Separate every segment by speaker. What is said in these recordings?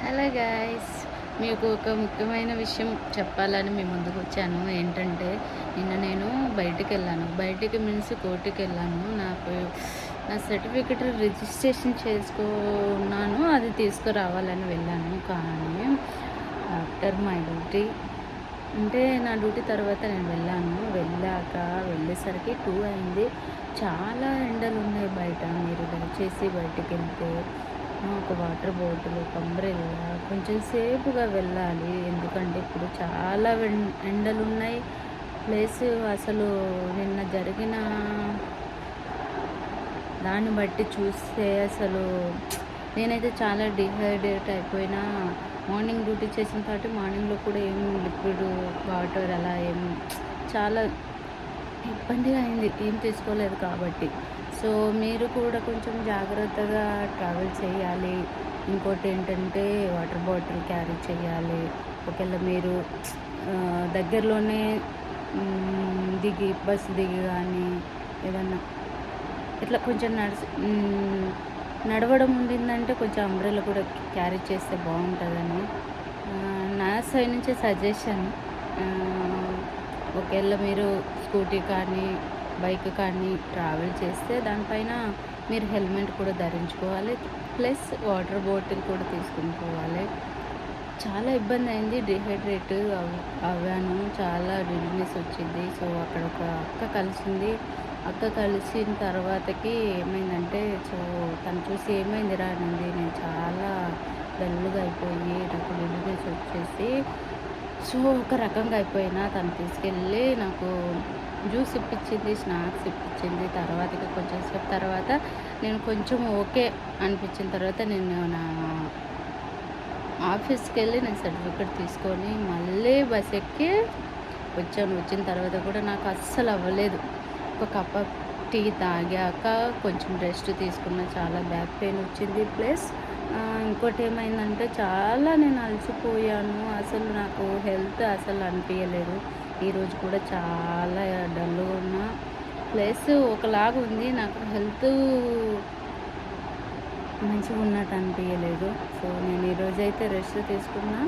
Speaker 1: Hello guys, మీకు ఒక ముఖ్యమైన విషయం చెప్పాలని మీ ముందుకు వచ్చాను. ఏంటంటే నిన్న నేను బయటికి మీన్స్ కోర్టుకి వెళ్ళాను. నా సర్టిఫికెట్ రిజిస్ట్రేషన్ చేసుకున్నాను, అది తీసుకురావాలని వెళ్ళాను. కానీ ఆఫ్టర్ మై డ్యూటీ అంటే నా డ్యూటీ తర్వాత నేను వెళ్ళేసరికి 2 అయింది. చాలా ఎండలు ఉన్నాయి బయట. మీరు దయచేసి బయటికి వెళ్తే ఒక వాటర్ బాటిల్, ఒక అంబ్రెల్లా కొంచెం సేపుగా వెళ్ళాలి. ఎందుకంటే ఇప్పుడు చాలా ఎండలున్నాయి. ప్లస్ అసలు నిన్న జరిగిన దాన్ని బట్టి చూస్తే అసలు నేనైతే చాలా డిహైడ్రేట్ అయిపోయినా. మార్నింగ్ డ్యూటీ చేసిన కాబట్టి మార్నింగ్లో కూడా ఏం లిక్విడ్ వాటర్ అలా చాలా ఇబ్బందిగా అయింది, ఏం తీసుకోలేదు కాబట్టి. సో మీరు కూడా కొంచెం జాగ్రత్తగా ట్రావెల్ చేయాలి. ఇంకోటి ఏంటంటే వాటర్ బాటిల్ క్యారీ చేయాలి. ఒకవేళ మీరు దగ్గరలోనే బస్సు దిగి కానీ ఏదన్నా ఇట్లా కొంచెం నడవడం ఉండిందంటే కొంచెం అంబ్రెల్లా కూడా క్యారీ చేస్తే బాగుంటుందని నా సైడ్ నుంచి సజెషన్. ఒకవేళ మీరు స్కూటీ కానీ బైక్ కానీ ట్రావెల్ చేస్తే దానిపైన మీరు హెల్మెట్ కూడా ధరించుకోవాలి. ప్లస్ వాటర్ బాటిల్ కూడా తీసుకుని పోవాలి. చాలా ఇబ్బంది అయింది, డిహైడ్రేట్ అవ్వాను, చాలా డిజినెస్ వచ్చింది. సో అక్కడ ఒక అక్క కలిసిన తర్వాతకి ఏమైందంటే, సో తను చూసి ఏమైందిరా అనింది. నేను చాలా డల్గా అయిపోయి నాకు డిజినెస్ వచ్చేసి సో ఒక రకంగా అయిపోయినా. తను తీసుకెళ్ళి నాకు జ్యూస్ ఇప్పించింది, స్నాక్స్ ఇప్పించింది. తర్వాతకి కొంచెం సేపు తర్వాత నేను కొంచెం ఓకే అనిపించిన తర్వాత నేను నా ఆఫీస్కి వెళ్ళి నేను సర్టిఫికెట్ తీసుకొని మళ్ళీ బస్ ఎక్కి వచ్చాను. వచ్చిన తర్వాత కూడా నాకు అస్సలు అవ్వలేదు. ఒక కప్ ఆఫ్ టీ తాగాక కొంచెం రెస్ట్ తీసుకున్న, చాలా బ్యాక్ పెయిన్ వచ్చింది. ప్లస్ ఇంకోటి ఏమైందంటే చాలా నేను అలసిపోయాను. అసలు నాకు హెల్త్ అసలు అనిపించలేదు. ఈరోజు కూడా చాలా డల్గా ఉన్నా. ప్లస్ ఒకలాగా ఉంది, నాకు హెల్త్ మంచిగా ఉన్నట్టు అనిపించలేదు. సో నేను ఈరోజైతే రెస్ట్ తీసుకున్నా.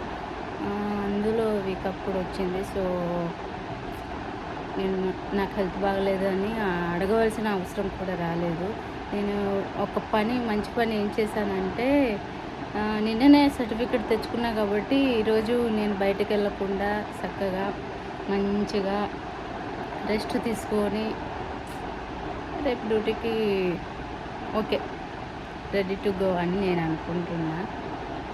Speaker 1: అందులో వీకప్ కూడా వచ్చింది. సో నాకు హెల్త్ బాగలేదని అడగవలసిన అవసరం కూడా రాలేదు. నేను ఒక మంచి పని ఏం చేశానంటే, నిన్ననే సర్టిఫికెట్ తెచ్చుకున్నా కాబట్టి ఈరోజు నేను బయటకు వెళ్ళకుండా చక్కగా మంచిగా రెస్ట్ తీసుకొని రేపు డ్యూటీకి ఓకే రెడీ టు గో అని నేను అనుకుంటున్నా.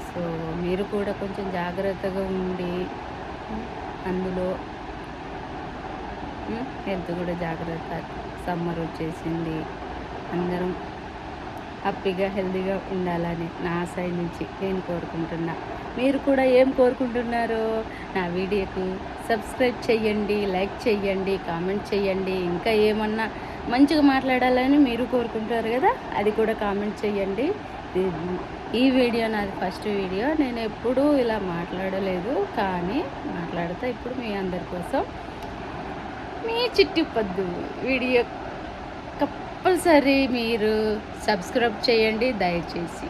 Speaker 1: సో మీరు కూడా కొంచెం జాగ్రత్తగా ఉండి అందులో హెల్త్ కూడా జాగ్రత్త. సమ్మర్ వచ్చేసింది, అందరం హ్యాపీగా హెల్తీగా ఉండాలని నా సైడ్ నుంచి నేను కోరుకుంటున్నా. మీరు కూడా ఏం కోరుకుంటున్నారో నా వీడియోకు సబ్స్క్రైబ్ చేయండి, లైక్ చేయండి, కామెంట్ చేయండి. ఇంకా ఏమన్నా మంచిగా మాట్లాడాలని మీరు కోరుకుంటారు కదా, అది కూడా కామెంట్ చేయండి. ఈ వీడియో నాది ఫస్ట్ వీడియో. నేను ఎప్పుడూ ఇలా మాట్లాడలేదు, కానీ మాట్లాడతా ఇప్పుడు మీ అందరి కోసం. మీ చిట్టి పద్దు వీడియో కంపల్సరీ మీరు సబ్స్క్రైబ్ చేయండి దయచేసి.